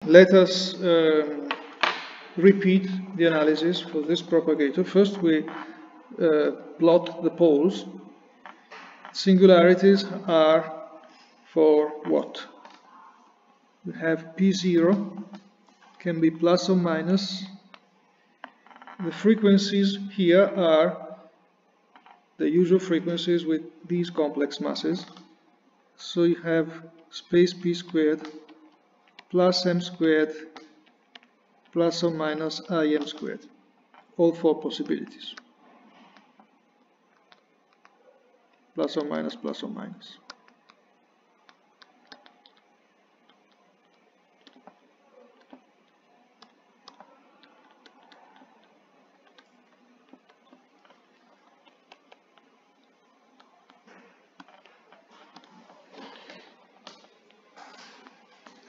let us repeat the analysis for this propagator. First we plot the poles. Singularities are for what? We have P0, can be plus or minus. The frequencies here are the usual frequencies with these complex masses. So you have space P squared plus m squared plus or minus im squared. All four possibilities. Plus or minus, plus or minus.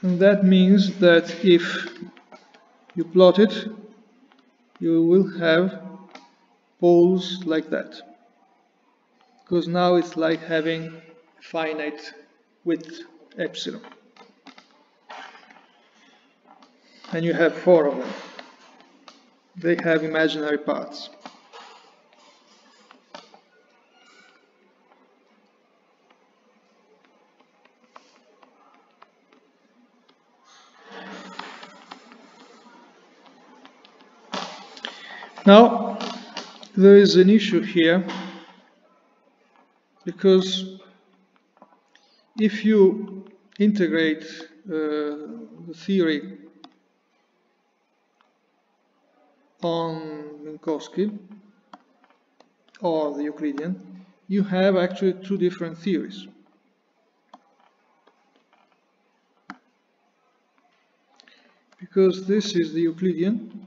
And that means that if you plot it, you will have poles like that. Because now it's like having finite width epsilon. And you have four of them. They have imaginary parts. Now, there is an issue here, because if you integrate the theory on Minkowski or the Euclidean, you have actually two different theories. Because this is the Euclidean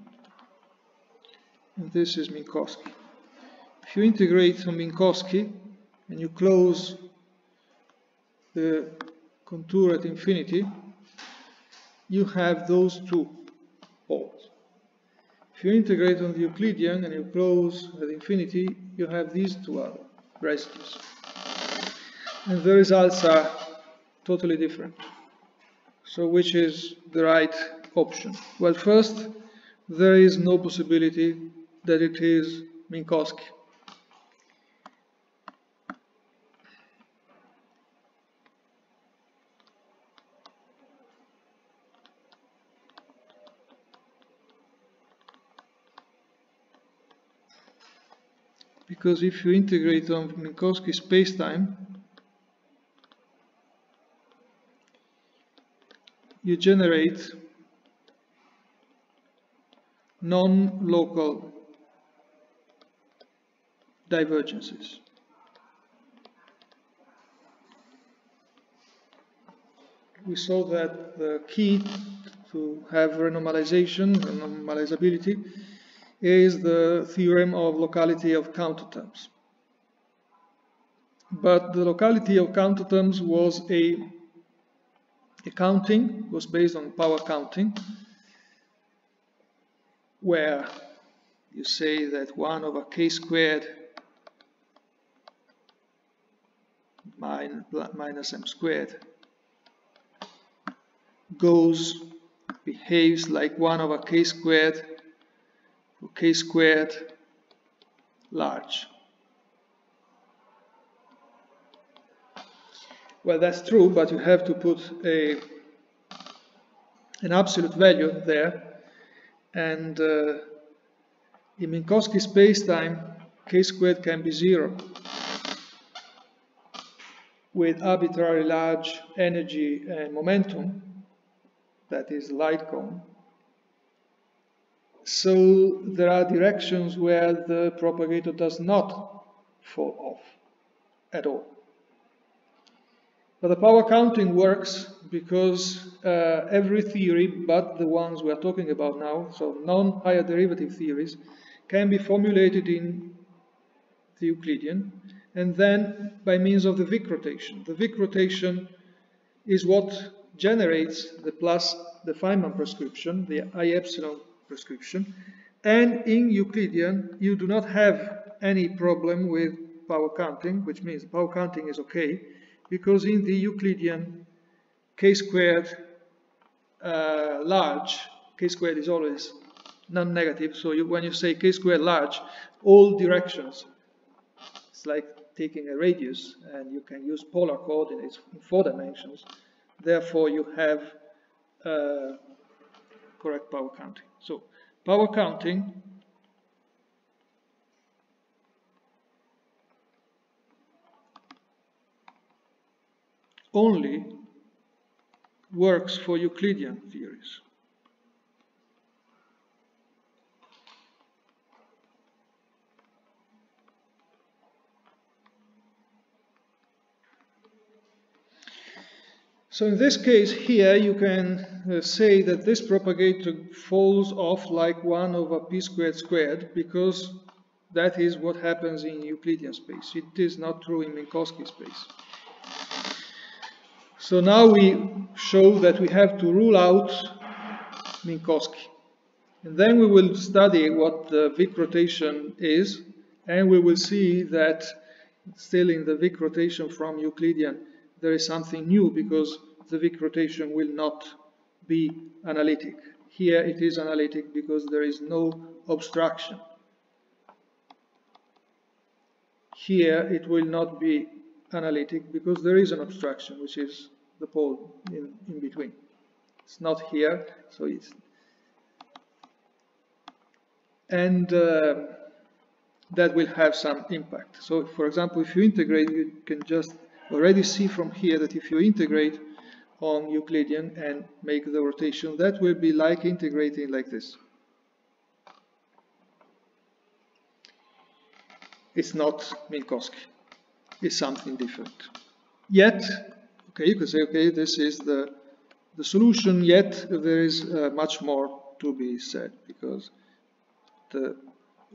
and this is Minkowski. If you integrate on Minkowski and you close the contour at infinity, you have those two poles. If you integrate on the Euclidean and you close at infinity, you have these two other residues. And the results are totally different. So which is the right option? Well, first, there is no possibility that it is Minkowski. Because if you integrate on Minkowski spacetime, you generate non-local divergences. We saw that the key to have renormalization, renormalizability, is the theorem of locality of counterterms. But the locality of counterterms was a counting, was based on power counting, where you say that 1 over k squared minus m squared behaves like 1 over k squared for k squared large. Well, that's true, but you have to put an absolute value there. And in Minkowski spacetime, k squared can be 0 with arbitrarily large energy and momentum, that is light cone. So there are directions where the propagator does not fall off at all. But the power counting works because every theory, but the ones we are talking about now, so non-higher derivative theories, can be formulated in the Euclidean, and then by means of the Wick rotation. The Wick rotation is what generates the Feynman prescription, the I epsilon prescription, and in Euclidean you do not have any problem with power counting, which means power counting is okay, because in the Euclidean k squared large, k squared is always non-negative, so when you say k squared large, all directions, it's like taking a radius, and you can use polar coordinates in 4 dimensions. Therefore, you have correct power counting. So, power counting only works for Euclidean theories. So in this case here, you can say that this propagator falls off like 1 over p squared squared, because that is what happens in Euclidean space. It is not true in Minkowski space. So now we show that we have to rule out Minkowski. And then we will study what the Wick rotation is, and we will see that still in the Wick rotation from Euclidean, there is something new, because the Wick rotation will not be analytic. Here it is analytic because there is no obstruction. Here it will not be analytic because there is an obstruction, which is the pole in between. It's not here, so it's... And that will have some impact. So, for example, if you integrate, you can just already see from here that if you integrate on Euclidean and make the rotation, that will be like integrating like this. It's not Minkowski. It's something different. Yet, okay, you could say, okay, this is the solution, yet there is much more to be said, because the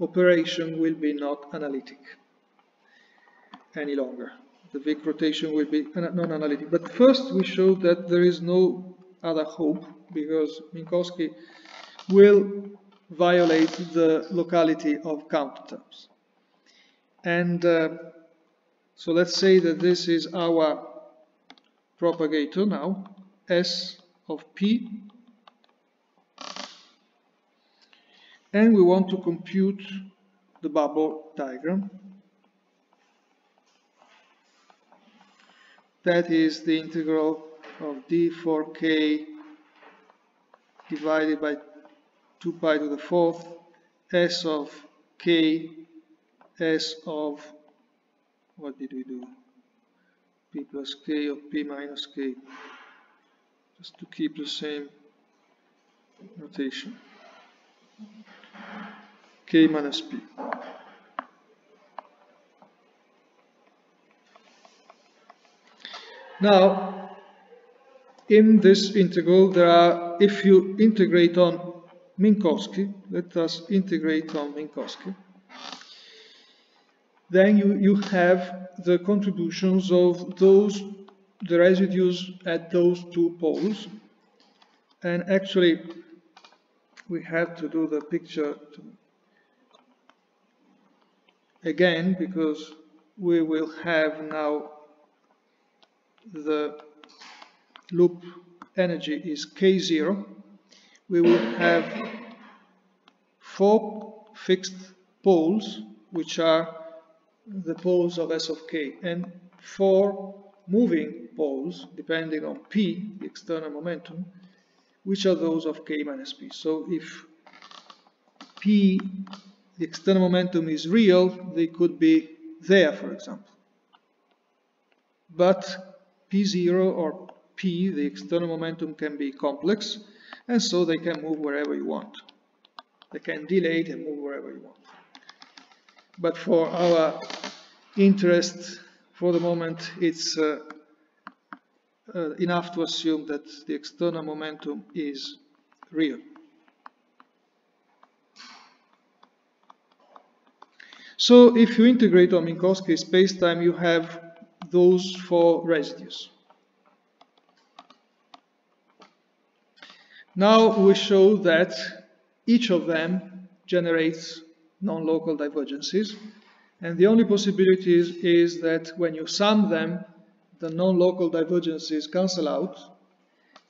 operation will be not analytic any longer. The Wick rotation will be non-analytic. But first we show that there is no other hope, because Minkowski will violate the locality of counterterms. And so let's say that this is our propagator now, S of P. And we want to compute the bubble diagram. That is the integral of d for k divided by 2 pi to the 4th, s of k, s of, what did we do? P plus k of p minus k, just to keep the same notation. K minus p. Now, in this integral, there are, if you integrate on Minkowski, let us integrate on Minkowski, then you have the contributions of those, the residues at those 2 poles. And actually, we have to do the picture again, because we will have now the loop energy is K0. We will have 4 fixed poles, which are the poles of S of K, and 4 moving poles, depending on P, the external momentum, which are those of K minus P. So if P, the external momentum, is real, they could be there, for example. But P0 or P, the external momentum, can be complex, and so they can move wherever you want. They can delay and move wherever you want. But for our interest, for the moment, it's enough to assume that the external momentum is real. So if you integrate on Minkowski spacetime, you have those 4 residues. Now we show that each of them generates non-local divergences, and the only possibility is that when you sum them, the non-local divergences cancel out,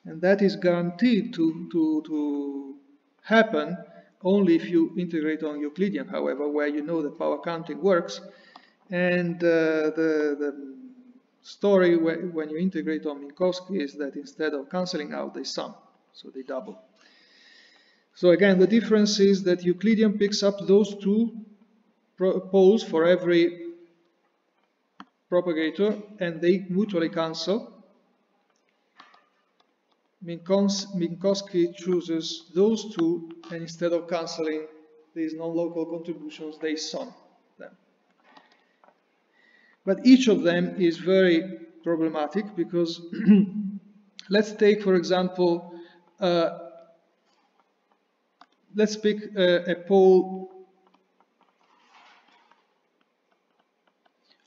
And that is guaranteed to happen only if you integrate on Euclidean, however, where you know that power counting works. And the story when you integrate on Minkowski is that instead of cancelling out, they sum, so they double. So again, the difference is that Euclidean picks up those two poles for every propagator, and they mutually cancel. Minkowski chooses those two, and instead of cancelling these non-local contributions, they sum them. But each of them is very problematic because let's take, for example, let's pick a pole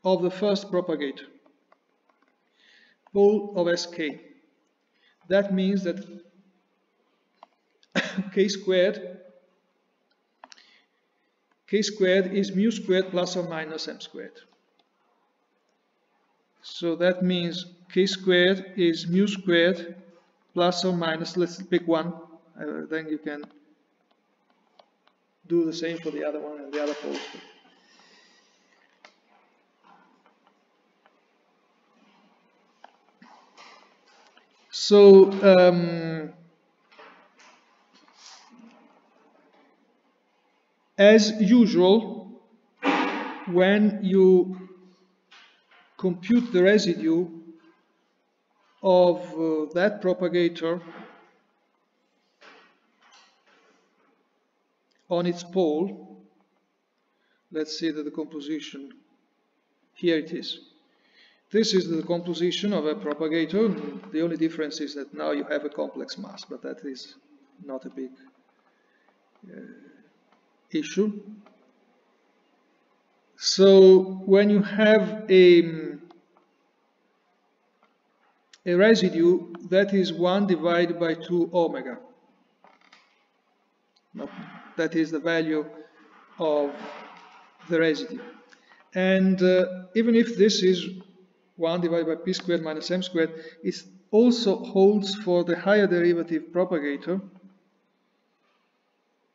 of the first propagator, pole of Sk. That means that k squared is mu squared plus or minus m squared. So that means k squared is mu squared plus or minus, let's pick one, then you can do the same for the other one and the other poles. So as usual, when you compute the residue of that propagator on its pole, let's see the decomposition. Here it is. This is the decomposition of a propagator. The only difference is that now you have a complex mass, but that is not a big issue. So when you have a residue, that is 1 divided by 2 omega. That is the value of the residue. And even if this is 1 divided by p squared minus m squared, it also holds for the higher derivative propagator,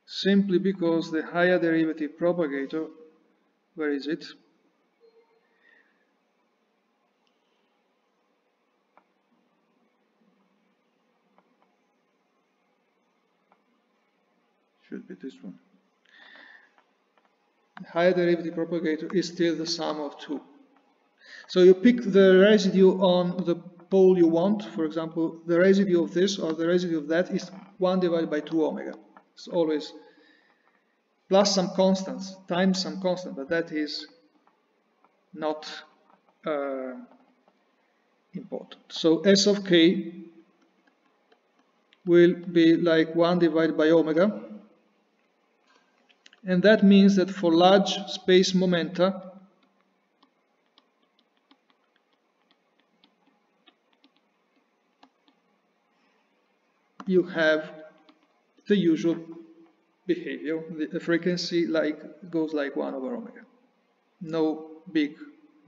simply because the higher derivative propagator, where is it? Should be this one. The higher derivative propagator is still the sum of 2. So you pick the residue on the pole you want. For example, the residue of this or the residue of that is 1 divided by 2 omega. It's always plus some constants, times some constant, but that is not important. So S of k will be like 1 divided by omega. And that means that for large space momenta, you have the usual behavior. The frequency goes like 1 over omega. No big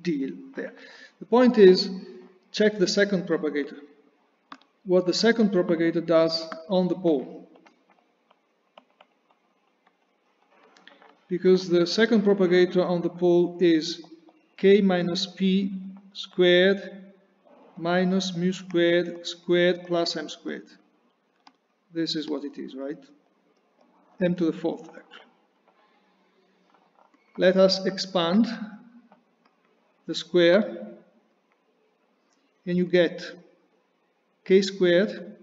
deal there. The point is, check the second propagator. What the second propagator does on the pole. Because the second propagator on the pole is k minus p squared minus mu squared squared plus m squared. This is what it is, right? M to the fourth, actually. Let us expand the square, and you get k squared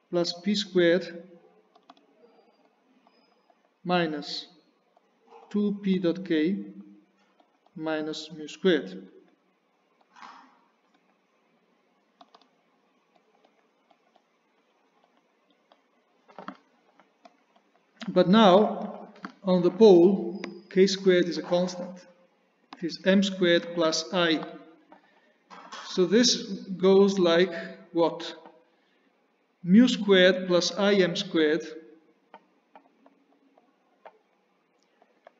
plus p squared minus 2p dot k minus mu squared. But now, on the pole, k squared is a constant. It is m squared plus I. So this goes like what? Mu squared plus im squared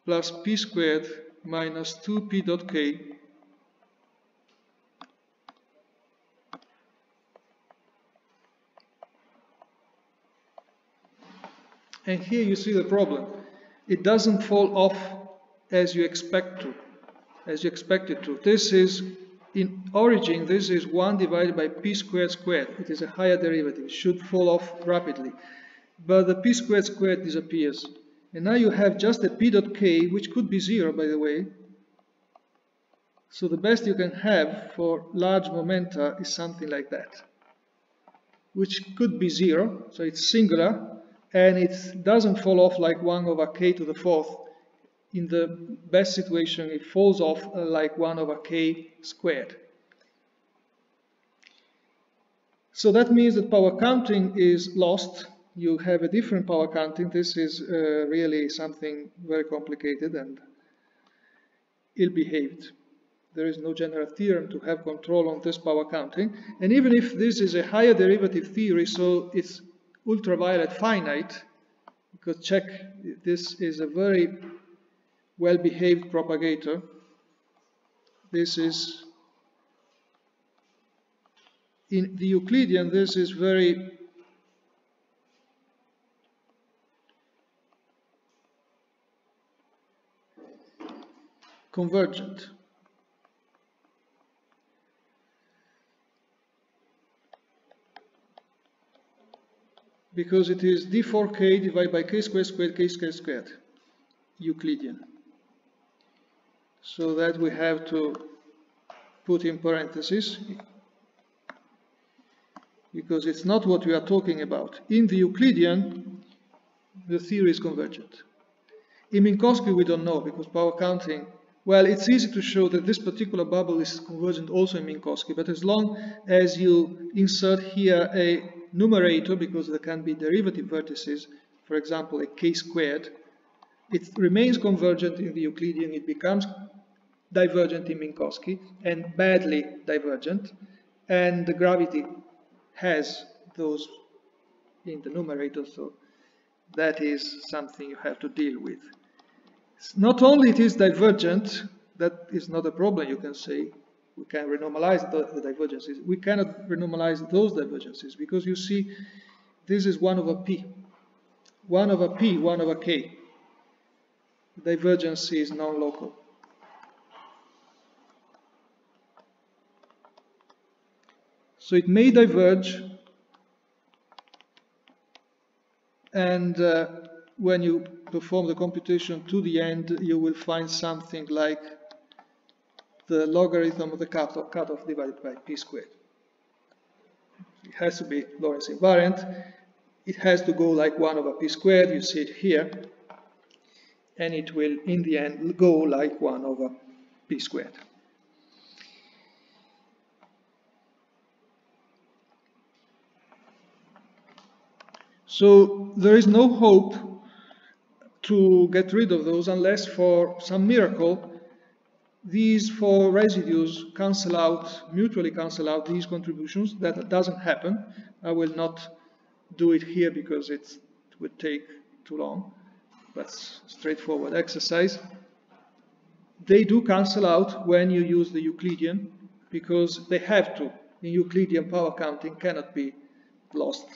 plus p squared minus 2p dot k And here you see the problem. It doesn't fall off as you expect it to. This is, in origin, this is 1 divided by p squared squared. It is a higher derivative. It should fall off rapidly. But the p squared squared disappears. And now you have just a p dot k, which could be 0, by the way. So the best you can have for large momenta is something like that, which could be 0, so it's singular, and it doesn't fall off like 1 over k to the fourth. In the best situation, it falls off like 1 over k squared. So that means that power counting is lost. You have a different power counting. This is really something very complicated and ill-behaved. There is no general theorem to have control on this power counting. And even if this is a higher derivative theory, so it's ultraviolet finite, because check, this is a very well-behaved propagator. This is, in the Euclidean, this is very convergent. Because it is d4k divided by k squared squared k squared squared, Euclidean. So that we have to put in parentheses, because it's not what we are talking about. In the Euclidean, the theory is convergent. In Minkowski, we don't know, because power counting, well, it's easy to show that this particular bubble is convergent also in Minkowski, but as long as you insert here a numerator, because there can be derivative vertices, for example, a k squared, it remains convergent in the Euclidean, it becomes divergent in Minkowski, and badly divergent, and the gravity has those in the numerator, so that is something you have to deal with. Not only it is divergent, that is not a problem, you can say. We can renormalize the divergences. We cannot renormalize those divergences because you see, this is 1 over p. 1 over p, 1 over k. The divergence is non-local. So it may diverge, and when you perform the computation to the end, you will find something like the logarithm of the cutoff divided by p squared. It has to be Lorentz invariant. It has to go like 1 over p squared, you see it here, and it will in the end go like 1 over p squared. So there is no hope to get rid of those unless for some miracle these 4 residues cancel out, mutually cancel out these contributions. That doesn't happen. I will not do it here because it would take too long. That's a straightforward exercise. They do cancel out when you use the Euclidean because they have to. In Euclidean, power counting cannot be lost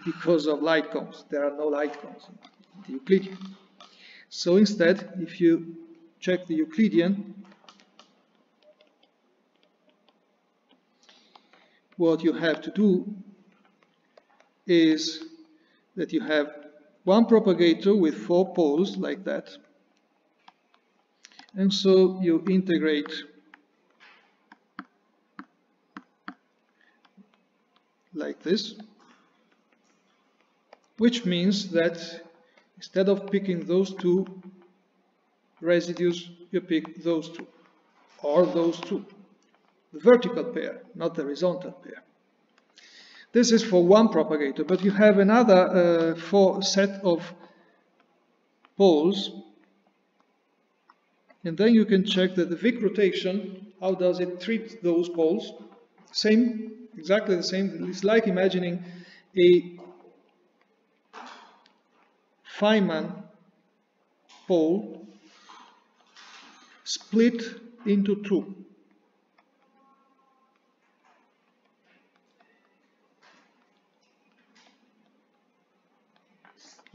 because of light cones. There are no light cones in the Euclidean. So instead, if you check the Euclidean, what you have to do is that you have one propagator with 4 poles like that, and so you integrate like this, which means that instead of picking those 2 residues, you pick those 2, or those 2. The vertical pair, not the horizontal pair. This is for one propagator, but you have another set of poles, and then you can check that the Wick rotation, how does it treat those poles? Same, exactly the same. It's like imagining a Feynman pole split into 2.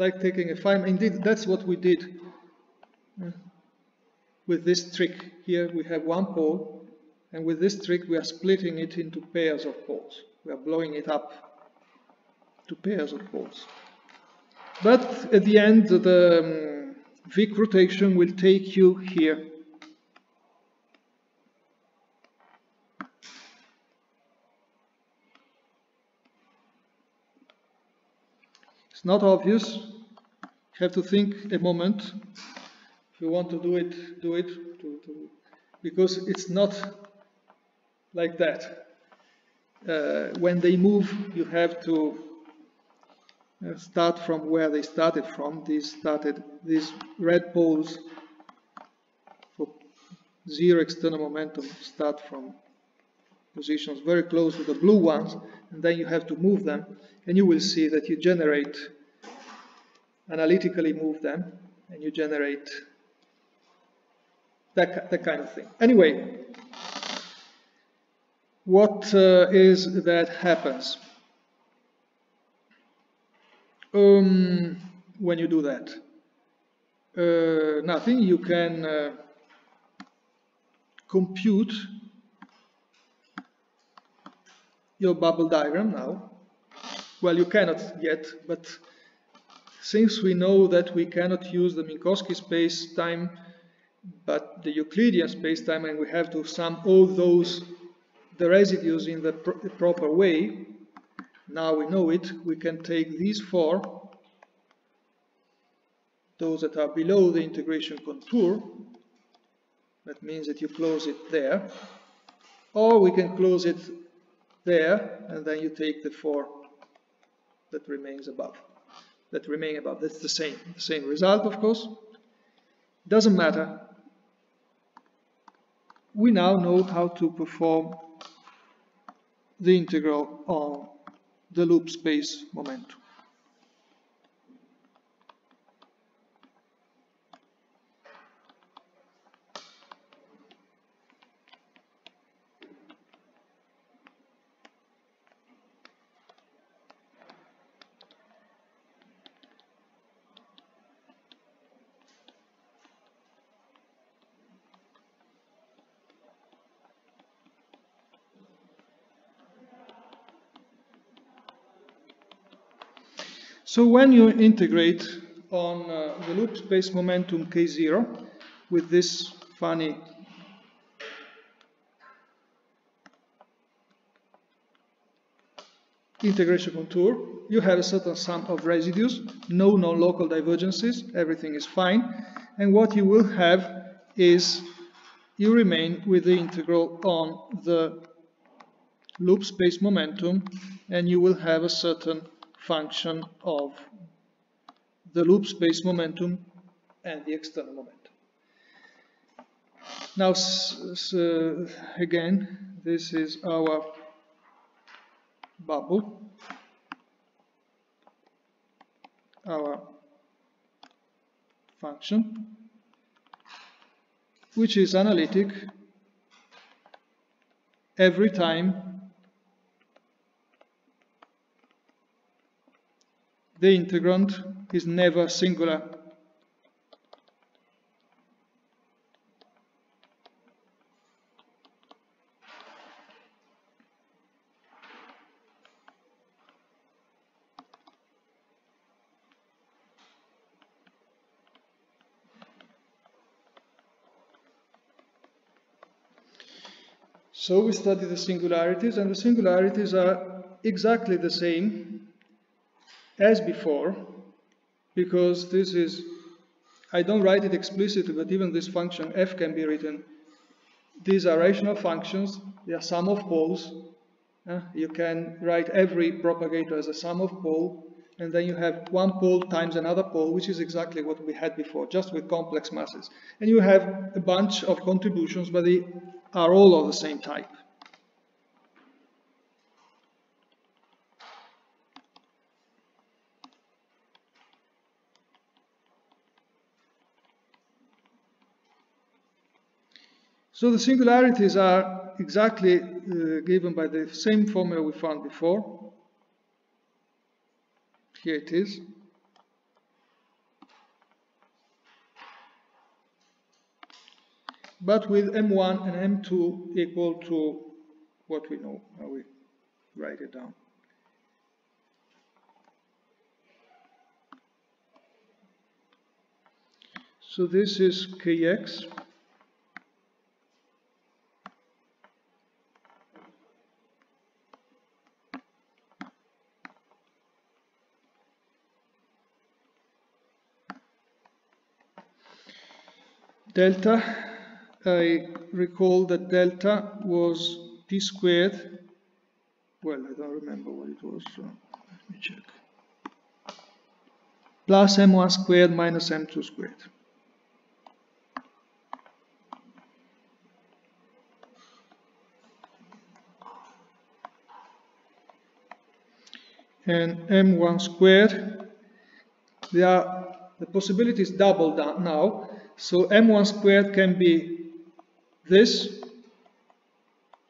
like taking a Feynman. Indeed, that's what we did with this trick. Here we have one pole, and with this trick we are splitting it into pairs of poles. We are blowing it up to pairs of poles. But at the end, the Vic rotation will take you here. It's not obvious. You have to think a moment. If you want to do it, do it. Because it's not like that. When they move, you have to start from where they started from. These red poles for zero external momentum start from positions very close to the blue ones, and then you have to move them, and you will see that you generate, analytically move them, and you generate that kind of thing. Anyway, what is that happens when you do that? Nothing. You can compute your bubble diagram now. Well, you cannot yet, but since we know that we cannot use the Minkowski space-time, but the Euclidean space-time, and we have to sum all the residues in the proper way, now we know it, we can take these four, those that are below the integration contour, that means that you close it there, or we can close it there, and then you take the four that remains above. That remain above. That's the same result, of course. Doesn't matter. We now know how to perform the integral on the loop space momentum. So when you integrate on the loop space momentum k0 with this funny integration contour, you have a certain sum of residues, no non-local divergences, everything is fine, and what you will have is you remain with the integral on the loop space momentum, and you will have a certain function of the loop space momentum and the external momentum. Now, again, this is our bubble, our function, which is analytic every time the integrand is never singular. So we study the singularities, and the singularities are exactly the same as before, because this is, I don't write it explicitly, but even this function f can be written. These are rational functions, they are sum of poles. You can write every propagator as a sum of pole, and then you have one pole times another pole, which is exactly what we had before, just with complex masses. And you have a bunch of contributions, but they are all of the same type. So the singularities are exactly given by the same formula we found before. Here it is. but with m1 and m2 equal to what we know. Now we write it down. So this is kx. Delta, I recall that delta was p squared. Well, I don't remember what it was, so let me check. Plus m1 squared minus m2 squared. And m1 squared, the possibility is doubled now, so m1 squared can be this,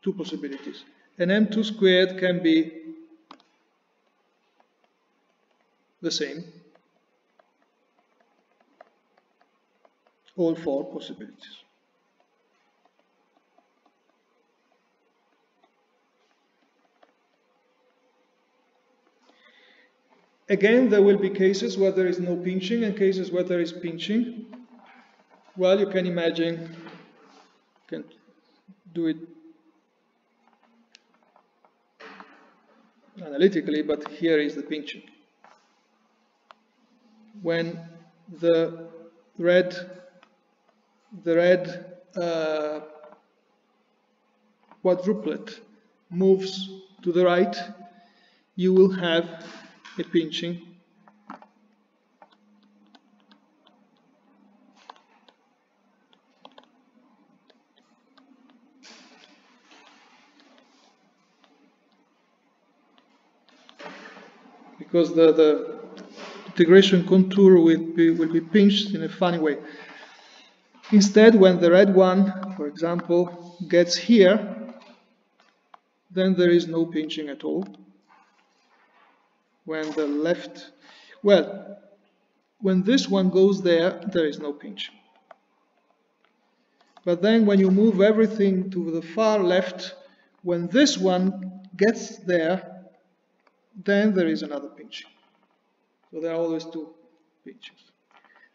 two possibilities, and m2 squared can be the same, all four possibilities. Again, there will be cases where there is no pinching and cases where there is pinching. Well, you can imagine, you can do it analytically, but here is the pinching. When the red quadruplet moves to the right, you will have a pinching. Because the integration contour will be pinched in a funny way. Instead, when the red one, for example, gets here, then there is no pinching at all. When the left, well, when this one goes there, there is no pinching. But then when you move everything to the far left, when this one gets there, then there is another pinching. So there are always two pinches.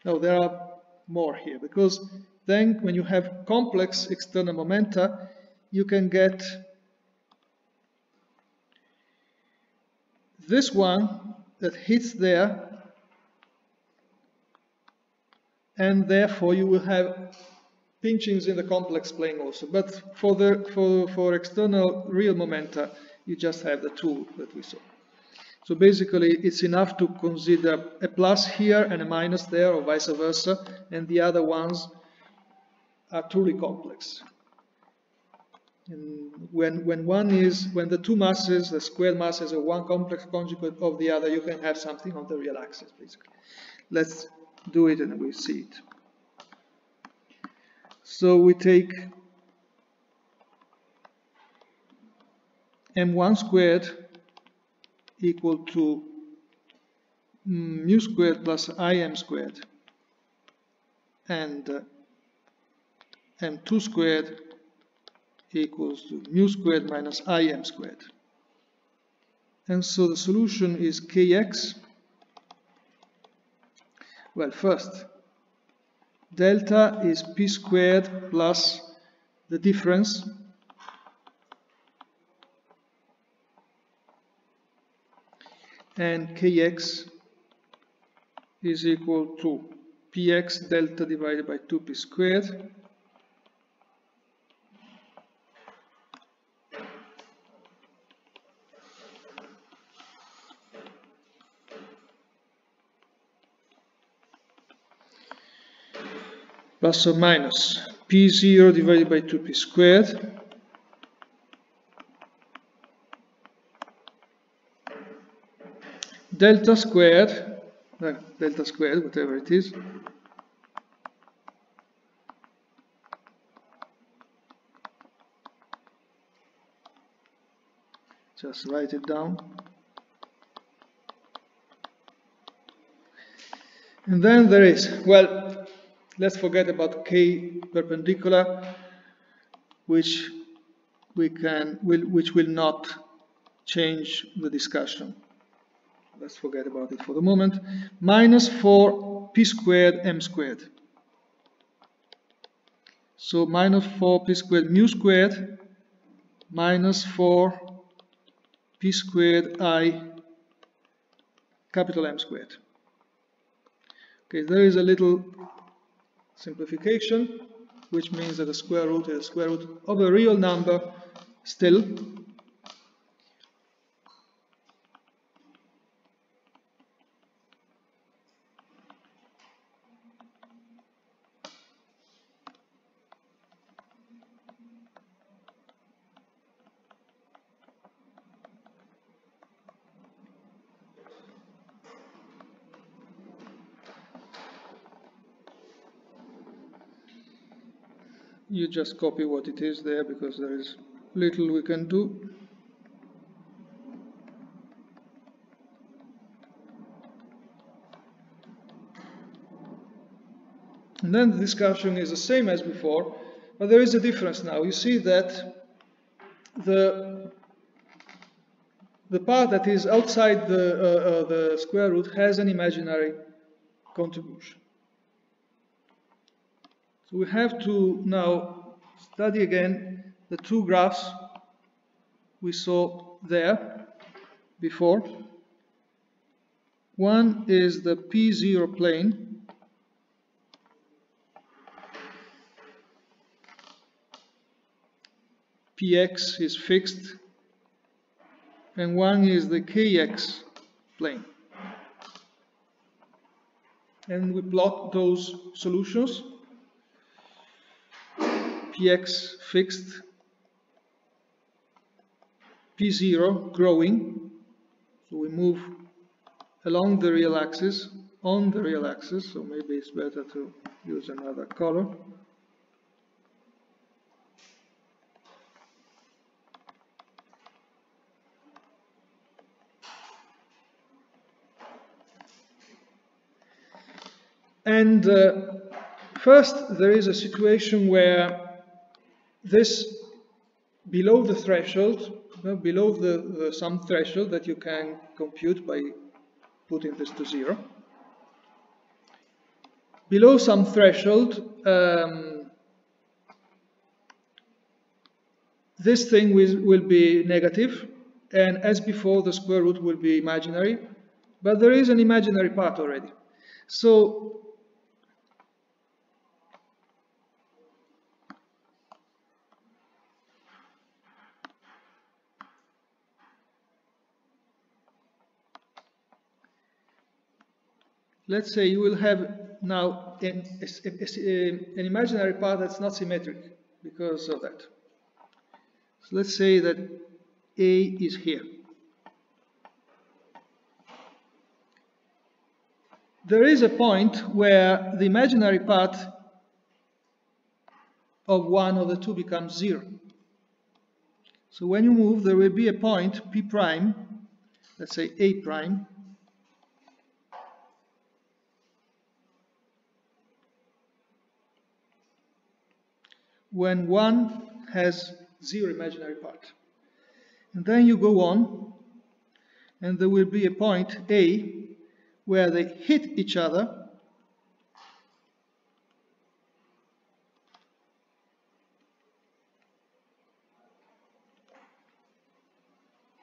Now there are more here, because then when you have complex external momenta, you can get this one that hits there, and therefore you will have pinchings in the complex plane also. But for external real momenta, you just have the two that we saw. So basically, it's enough to consider a plus here and a minus there, or vice versa, and the other ones are truly complex. And when the two masses, the squared masses, are one complex conjugate of the other, you can have something on the real axis, basically. Let's do it and we'll see it. So we take m1 squared equal to mu squared plus im squared, and m2 squared equals to mu squared minus im squared. And so the solution is kx. Well, first, delta is p squared plus the difference, and kx is equal to px delta divided by 2p squared plus or minus p0 divided by 2p squared delta squared, whatever it is, just write it down, and then there is, well, Let's forget about k perpendicular, which will not change the discussion. Let's forget about it for the moment. Minus 4p squared m squared. So minus 4p squared mu squared minus 4p squared I capital M squared. Okay, there is a little simplification, which means that the square root is the square root of a real number still. You just copy what it is there, because there is little we can do. And then the discussion is the same as before, but there is a difference now. You see that the part that is outside the square root has an imaginary contribution. So we have to now study again the two graphs we saw there before. One is the P0 plane, Px is fixed, and one is the Kx plane. And we plot those solutions. Px fixed, P0 growing, so we move along the real axis, on the real axis, so maybe it's better to use another color. And first there is a situation where this below the threshold, below the some threshold that you can compute by putting this to 0. Below some threshold, this thing will be negative, and as before the square root will be imaginary, but there is an imaginary part already. So let's say you will have now an imaginary part that's not symmetric because of that. So let's say that A is here. There is a point where the imaginary part of one of the two becomes 0. So when you move, there will be a point P prime, let's say A prime, when one has 0 imaginary part. And then you go on, and there will be a point A where they hit each other,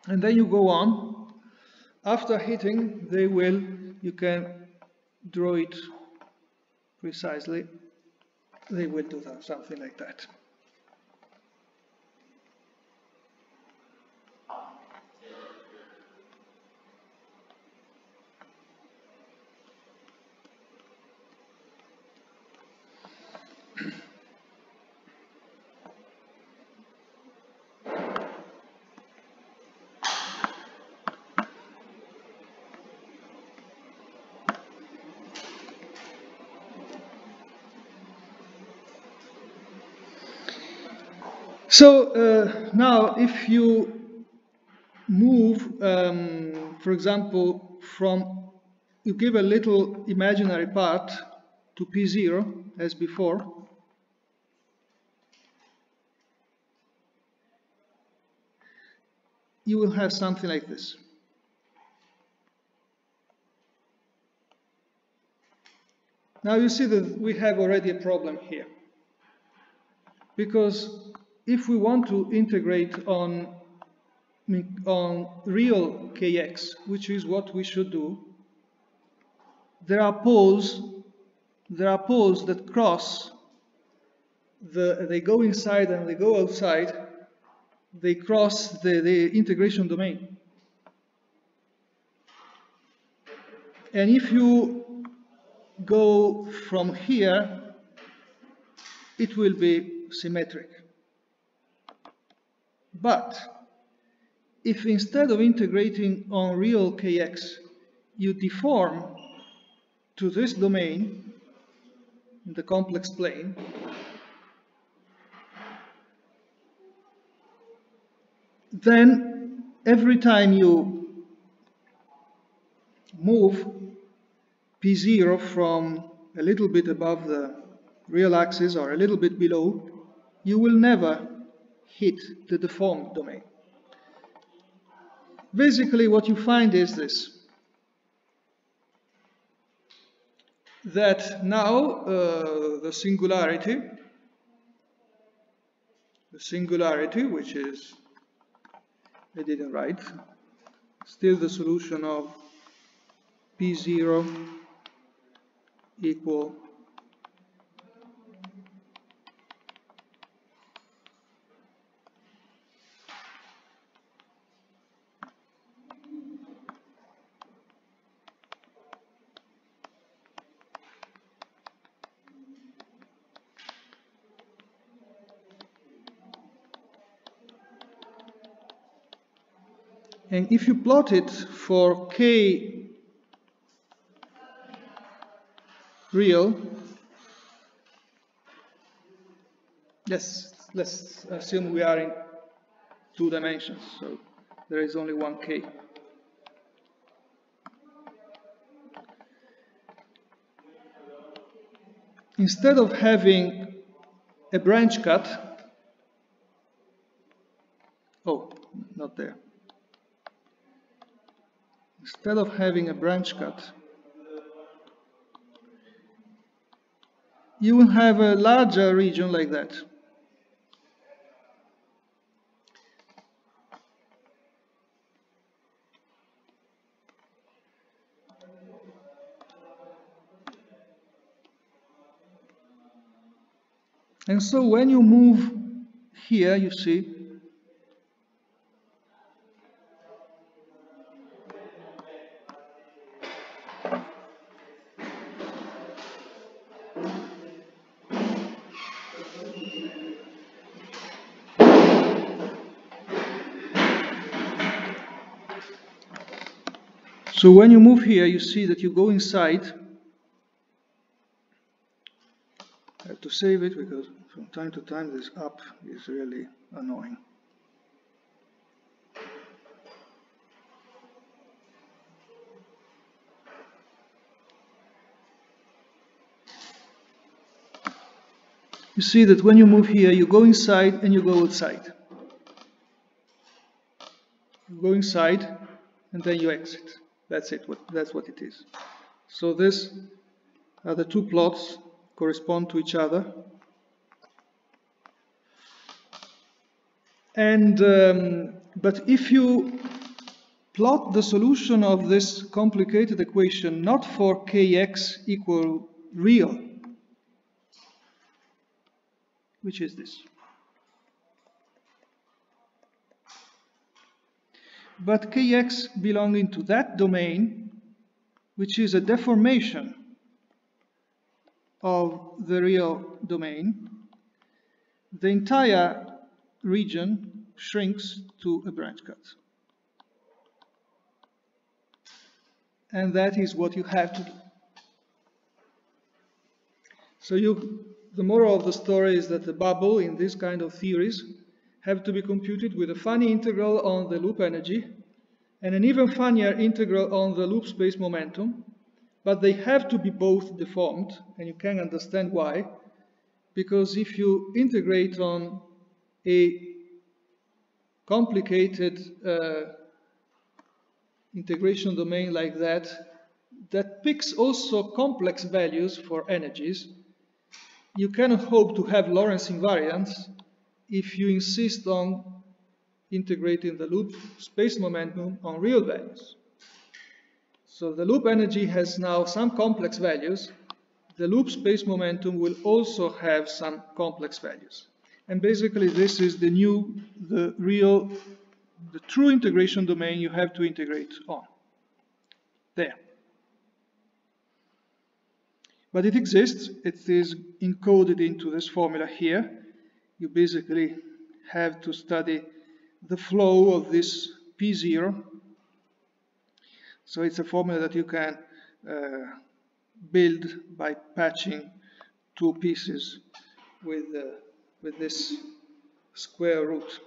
and then you go on. After hitting, you can draw it precisely. They will do that, something like that. So now if you move, for example, you give a little imaginary part to P0 as before, you will have something like this. Now you see that we have already a problem here. Because if we want to integrate on real kx, which is what we should do, there are poles that cross, they go inside and they go outside, they cross the integration domain. And if you go from here, it will be symmetric. But if instead of integrating on real kx, you deform to this domain, in the complex plane, then every time you move P0 from a little bit above the real axis or a little bit below, you will never hit the deformed domain. Basically, what you find is this, that now the singularity, which is, I didn't write, still the solution of P0 equal and if you plot it for k real, let's assume we are in 2 dimensions, so there is only one k. Instead of having a branch cut, oh, not there. Instead of having a branch cut, you will have a larger region like that. And so when you move here, you see, so when you move here, you see that you go inside. I have to save it because from time to time this up is really annoying. You see that when you move here, you go inside and you go outside. You go inside and then you exit. That's it. That's what it is. So these are the 2 plots correspond to each other. And but if you plot the solution of this complicated equation not for kx equal real, which is this, but kx belonging to that domain, which is a deformation of the real domain, the entire region shrinks to a branch cut. And that is what you have to do. So the moral of the story is that the bubble in this kind of theories have to be computed with a funny integral on the loop energy and an even funnier integral on the loop space momentum, But they have to be both deformed, and you can understand why. Because if you integrate on a complicated integration domain like that, that picks also complex values for energies, you cannot hope to have Lorentz invariance if you insist on integrating the loop space momentum on real values. So the loop energy has now some complex values. The loop space momentum will also have some complex values. And basically this is the true integration domain you have to integrate on. There. But it exists. It is encoded into this formula here. You basically have to study the flow of this P0. So it's a formula that you can build by patching two pieces with this square root,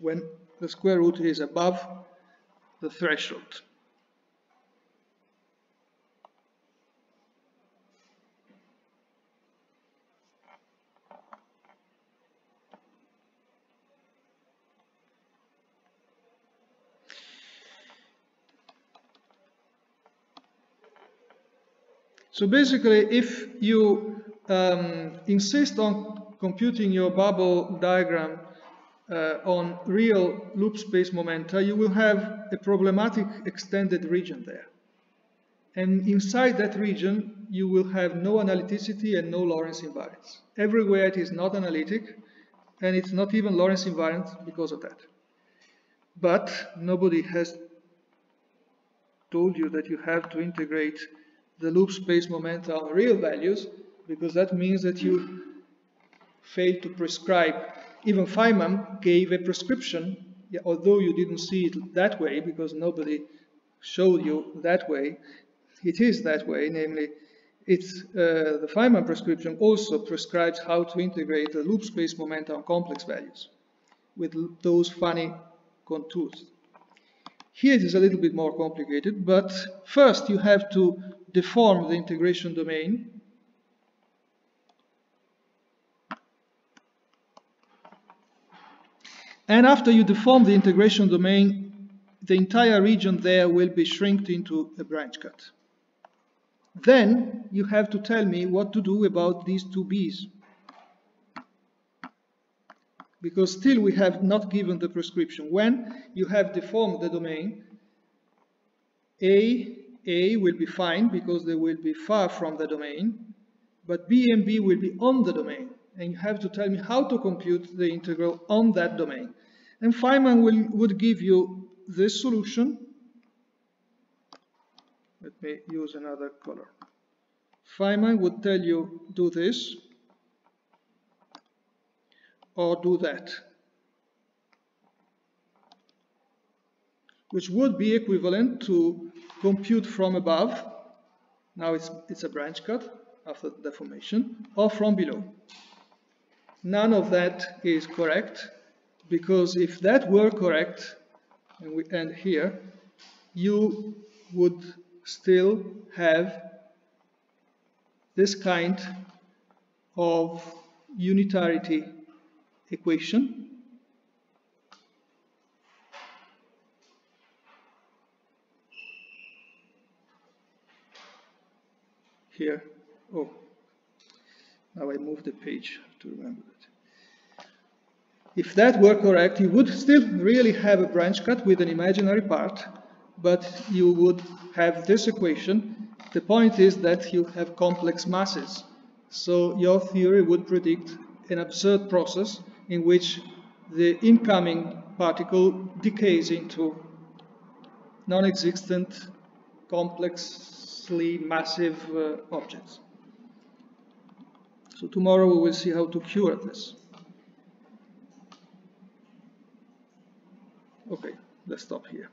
when the square root is above the threshold. So basically, if you insist on computing your bubble diagram on real loop space momenta, you will have a problematic extended region there. And inside that region, you will have no analyticity and no Lorentz invariance. Everywhere it is not analytic, and it's not even Lorentz invariant because of that. But nobody has told you that you have to integrate the loop space momenta on real values, because that means that you fail to prescribe. Even Feynman gave a prescription, although you didn't see it that way, because nobody showed you that way. It is that way, namely, the Feynman prescription also prescribes how to integrate the loop space momenta on complex values with those funny contours. Here it is a little bit more complicated, but first you have to deform the integration domain. And after you deform the integration domain, the entire region there will be shrinked into a branch cut. Then you have to tell me what to do about these two B's. Because still we have not given the prescription. When you have deformed the domain, A will be fine because they will be far from the domain, but B and B will be on the domain. And you have to tell me how to compute the integral on that domain. And Feynman would give you this solution. Let me use another color. Feynman would tell you, do this, or do that, which would be equivalent to compute from above. Now it's a branch cut after the deformation, or from below. None of that is correct, because if that were correct, and we end here, you would still have this kind of unitarity equation. Here, oh, now I moved the page to remember that. If that were correct, you would still really have a branch cut with an imaginary part, but you would have this equation. The point is that you have complex masses. So your theory would predict an absurd process in which the incoming particle decays into non-existent, complexly massive objects. So tomorrow we will see how to cure this. Okay, let's stop here.